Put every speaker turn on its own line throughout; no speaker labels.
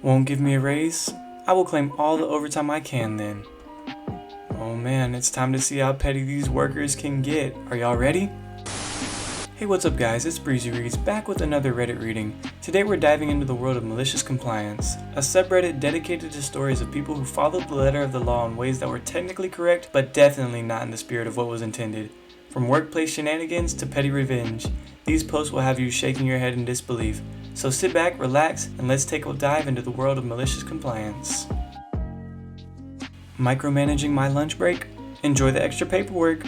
Won't give me a raise? I will claim all the overtime I can then. Oh man, it's time to see how petty these workers can get. Are y'all ready? Hey, what's up guys, it's Breezy Reads back with another Reddit reading. Today we're diving into the world of malicious compliance, a subreddit dedicated to stories of people who followed the letter of the law in ways that were technically correct, but definitely not in the spirit of what was intended. From workplace shenanigans to petty revenge, these posts will have you shaking your head in disbelief. So sit back, relax, and let's take a dive into the world of malicious compliance. Micromanaging my lunch break? Enjoy the extra paperwork.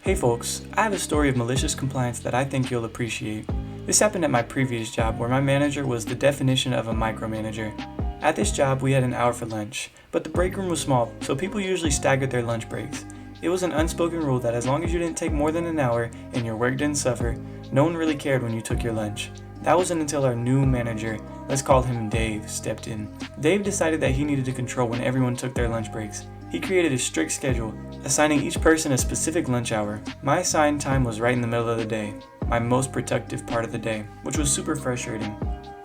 Hey folks, I have a story of malicious compliance that I think you'll appreciate. This happened at my previous job where my manager was the definition of a micromanager. At this job we had an hour for lunch, but the break room was small, so people usually staggered their lunch breaks. It was an unspoken rule that as long as you didn't take more than an hour and your work didn't suffer, no one really cared when you took your lunch. That wasn't until our new manager, let's call him Dave, stepped in. Dave decided that he needed to control when everyone took their lunch breaks. He created a strict schedule, assigning each person a specific lunch hour. My assigned time was right in the middle of the day, my most productive part of the day, which was super frustrating.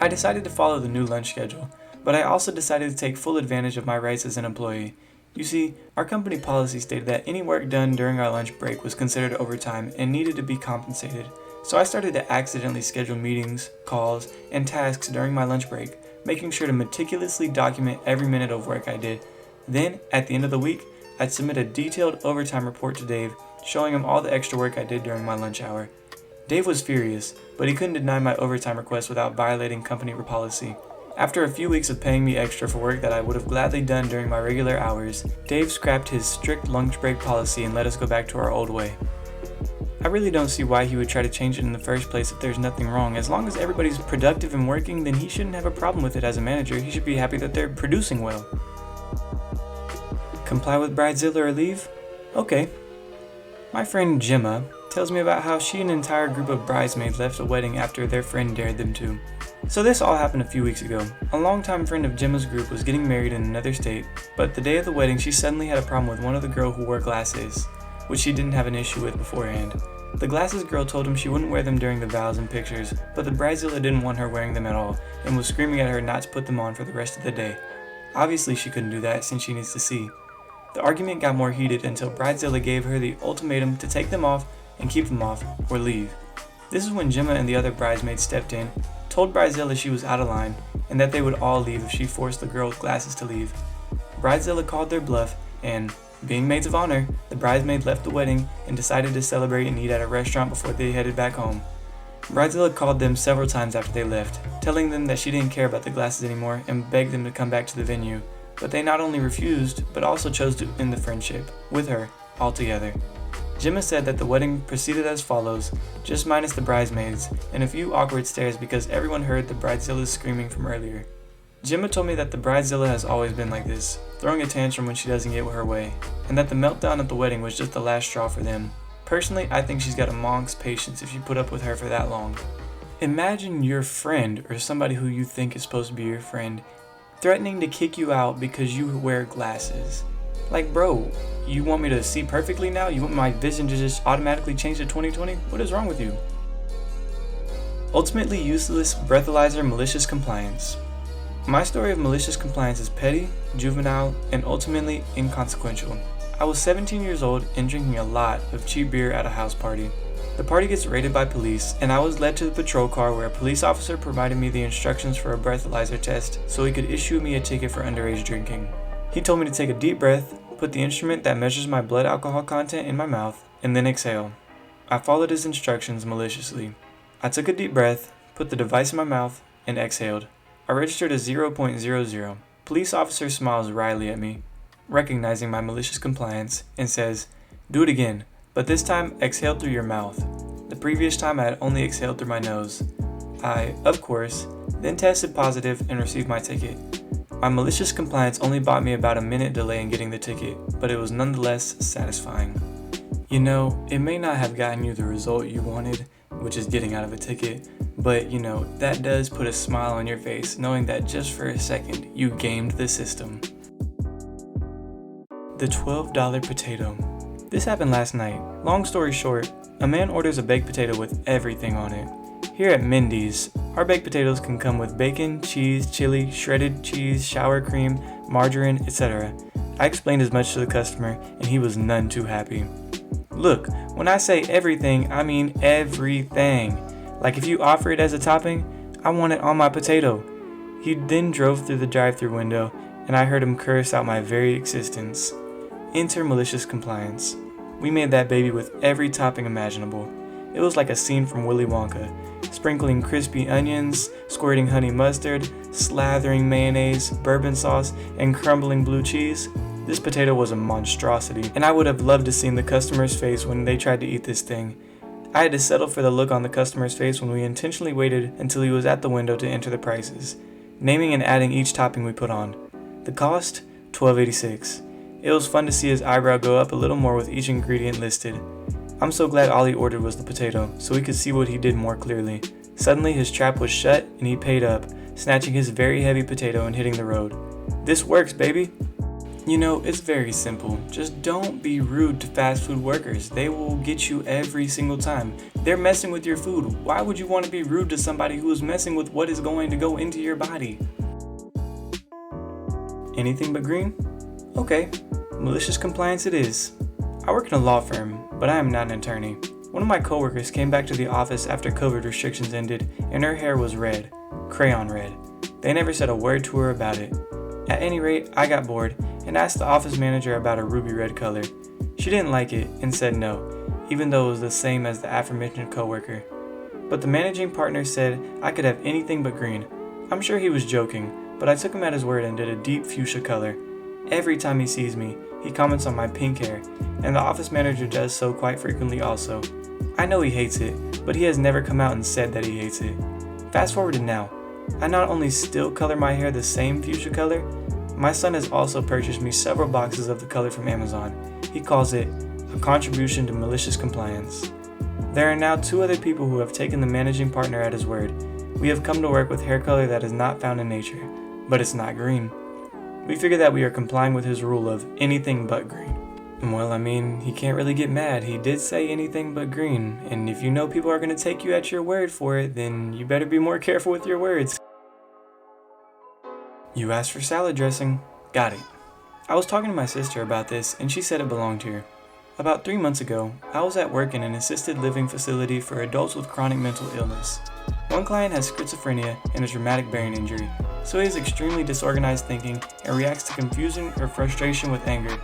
I decided to follow the new lunch schedule, but I also decided to take full advantage of my rights as an employee. You see, our company policy stated that any work done during our lunch break was considered overtime and needed to be compensated. So I started to accidentally schedule meetings, calls, and tasks during my lunch break, making sure to meticulously document every minute of work I did. Then, at the end of the week, I'd submit a detailed overtime report to Dave, showing him all the extra work I did during my lunch hour. Dave was furious, but he couldn't deny my overtime request without violating company policy. After a few weeks of paying me extra for work that I would have gladly done during my regular hours, Dave scrapped his strict lunch break policy and let us go back to our old way. I really don't see why he would try to change it in the first place if there's nothing wrong. As long as everybody's productive and working, then he shouldn't have a problem with it as a manager. He should be happy that they're producing well. Comply with bridezilla or leave? Okay. My friend Gemma tells me about how she and an entire group of bridesmaids left a wedding after their friend dared them to. So this all happened a few weeks ago. A longtime friend of Gemma's group was getting married in another state, but the day of the wedding she suddenly had a problem with one of the girls who wore glasses, which she didn't have an issue with beforehand. The glasses girl told him she wouldn't wear them during the vows and pictures, but the bridezilla didn't want her wearing them at all, and was screaming at her not to put them on for the rest of the day. Obviously she couldn't do that since she needs to see. The argument got more heated until bridezilla gave her the ultimatum to take them off and keep them off, or leave. This is when Gemma and the other bridesmaids stepped in, told bridezilla she was out of line, and that they would all leave if she forced the girl with glasses to leave. Bridezilla called their bluff, and being maids of honor, the bridesmaids left the wedding and decided to celebrate and eat at a restaurant before they headed back home. Bridezilla called them several times after they left, telling them that she didn't care about the glasses anymore and begged them to come back to the venue, but they not only refused, but also chose to end the friendship with her altogether. Gemma said that the wedding proceeded as follows, just minus the bridesmaids, and a few awkward stares because everyone heard the bridezilla's screaming from earlier. Gemma told me that the bridezilla has always been like this, throwing a tantrum when she doesn't get her way, and that the meltdown at the wedding was just the last straw for them. Personally, I think she's got a monk's patience if you put up with her for that long. Imagine your friend, or somebody who you think is supposed to be your friend, threatening to kick you out because you wear glasses. Like, bro, you want me to see perfectly now? You want my vision to just automatically change to 20/20? What is wrong with you? Ultimately useless breathalyzer malicious compliance. My story of malicious compliance is petty, juvenile, and ultimately inconsequential. I was 17 years old and drinking a lot of cheap beer at a house party. The party gets raided by police, and I was led to the patrol car where a police officer provided me the instructions for a breathalyzer test so he could issue me a ticket for underage drinking. He told me to take a deep breath, put the instrument that measures my blood alcohol content in my mouth, and then exhale. I followed his instructions maliciously. I took a deep breath, put the device in my mouth, and exhaled. I registered a 0.00. Police officer smiles wryly at me, recognizing my malicious compliance, and says, "Do it again, but this time exhale through your mouth." The previous time I had only exhaled through my nose. I, of course, then tested positive and received my ticket. My malicious compliance only bought me about a minute delay in getting the ticket, but it was nonetheless satisfying. You know, it may not have gotten you the result you wanted, which is getting out of a ticket, but you know, that does put a smile on your face knowing that just for a second you gamed the system. The $12 potato. This happened last night. Long story short, a man orders a baked potato with everything on it. Here at Mindy's, our baked potatoes can come with bacon, cheese, chili, shredded cheese, sour cream, margarine, etc. I explained as much to the customer, and he was none too happy. Look, when I say everything, I mean everything. Like if you offer it as a topping, I want it on my potato. He then drove through the drive-thru window, and I heard him curse out my very existence. Enter malicious compliance. We made that baby with every topping imaginable. It was like a scene from Willy Wonka, sprinkling crispy onions, squirting honey mustard, slathering mayonnaise, bourbon sauce, and crumbling blue cheese. This potato was a monstrosity, and I would have loved to see the customer's face when they tried to eat this thing. I had to settle for the look on the customer's face when we intentionally waited until he was at the window to enter the prices, naming and adding each topping we put on. The cost? $12.86. It was fun to see his eyebrow go up a little more with each ingredient listed. I'm so glad all he ordered was the potato, so we could see what he did more clearly. Suddenly his trap was shut and he paid up, snatching his very heavy potato and hitting the road. This works, baby! You know, it's very simple. Just don't be rude to fast food workers. They will get you every single time. They're messing with your food. Why would you want to be rude to somebody who is messing with what is going to go into your body? Anything but green? Okay, malicious compliance it is. I work in a law firm, but I am not an attorney. One of my coworkers came back to the office after COVID restrictions ended, and her hair was red, crayon red. They never said a word to her about it. At any rate, I got bored and asked the office manager about a ruby red color. She didn't like it and said no, even though it was the same as the aforementioned coworker. But the managing partner said I could have anything but green. I'm sure he was joking, but I took him at his word and did a deep fuchsia color. Every time he sees me, he comments on my pink hair, and the office manager does so quite frequently also. I know he hates it, but he has never come out and said that he hates it. Fast forward to now. I not only still color my hair the same fuchsia color, my son has also purchased me several boxes of the color from Amazon. He calls it a contribution to malicious compliance. There are now 2 other people who have taken the managing partner at his word. We have come to work with hair color that is not found in nature, but it's not green. We figure that we are complying with his rule of anything but green. Well, I mean, he can't really get mad. He did say anything but green, and if you know people are going to take you at your word for it, then you better be more careful with your words. You asked for salad dressing. Got it. I was talking to my sister about this, and she said it belonged here. About 3 months ago, I was at work in an assisted living facility for adults with chronic mental illness. One client has schizophrenia and a traumatic brain injury, so he has extremely disorganized thinking and reacts to confusion or frustration with anger.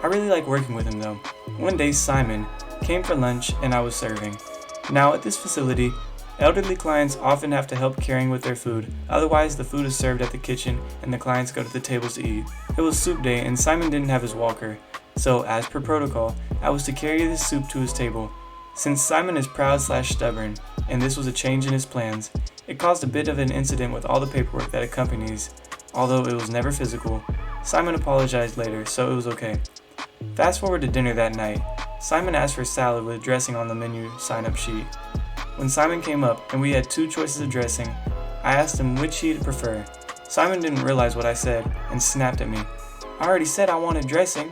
I really like working with him though. One day Simon came for lunch and I was serving. Now at this facility, elderly clients often have to help carrying with their food, otherwise the food is served at the kitchen and the clients go to the tables to eat. It was soup day and Simon didn't have his walker, so as per protocol, I was to carry the soup to his table. Since Simon is proud/stubborn, and this was a change in his plans, it caused a bit of an incident with all the paperwork that accompanies. Although it was never physical, Simon apologized later, so it was okay. Fast forward to dinner that night. Simon asked for salad with dressing on the menu sign-up sheet. When Simon came up and we had 2 choices of dressing, I asked him which he'd prefer. Simon didn't realize what I said and snapped at me. I already said I wanted dressing.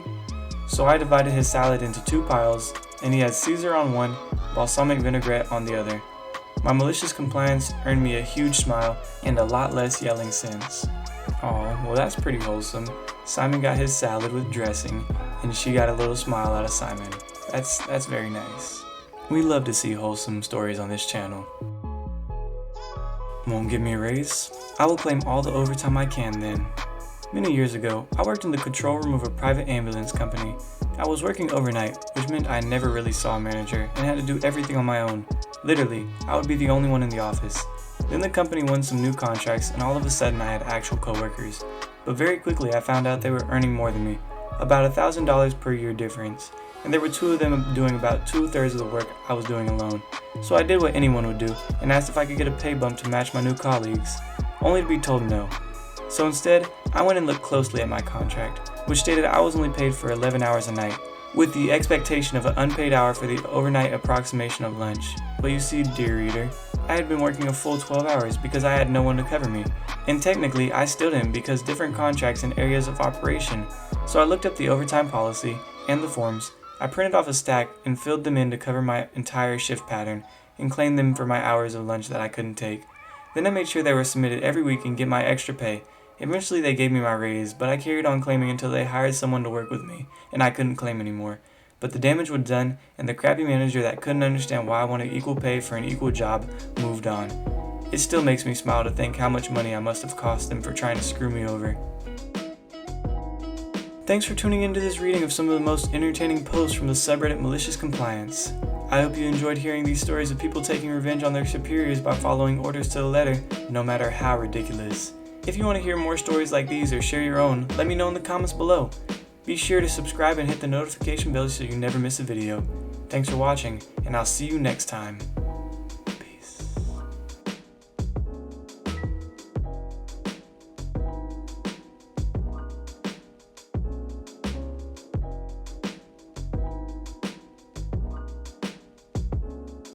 So I divided his salad into 2 piles, and he had Caesar on one, balsamic vinaigrette on the other. My malicious compliance earned me a huge smile and a lot less yelling since. Aw, well that's pretty wholesome. Simon got his salad with dressing, and she got a little smile out of Simon. That's very nice. We love to see wholesome stories on this channel. Won't give me a raise? I will claim all the overtime I can then. Many years ago, I worked in the control room of a private ambulance company. I was working overnight, which meant I never really saw a manager and had to do everything on my own. Literally, I would be the only one in the office. Then the company won some new contracts and all of a sudden I had actual coworkers. But very quickly I found out they were earning more than me, about $1,000 per year difference. And there were 2 of them doing about 2/3 of the work I was doing alone. So I did what anyone would do and asked if I could get a pay bump to match my new colleagues, only to be told no. So instead, I went and looked closely at my contract, which stated I was only paid for 11 hours a night, with the expectation of an unpaid hour for the overnight approximation of lunch. But you see, dear reader, I had been working a full 12 hours because I had no one to cover me. And technically, I still didn't because different contracts and areas of operation. So I looked up the overtime policy and the forms. I printed off a stack and filled them in to cover my entire shift pattern, and claim them for my hours of lunch that I couldn't take. Then I made sure they were submitted every week and get my extra pay. Eventually they gave me my raise, but I carried on claiming until they hired someone to work with me, and I couldn't claim anymore. But the damage was done, and the crappy manager that couldn't understand why I wanted equal pay for an equal job moved on. It still makes me smile to think how much money I must have cost them for trying to screw me over. Thanks for tuning into this reading of some of the most entertaining posts from the subreddit Malicious Compliance. I hope you enjoyed hearing these stories of people taking revenge on their superiors by following orders to the letter, no matter how ridiculous. If you want to hear more stories like these or share your own, let me know in the comments below. Be sure to subscribe and hit the notification bell so you never miss a video. Thanks for watching, and I'll see you next time.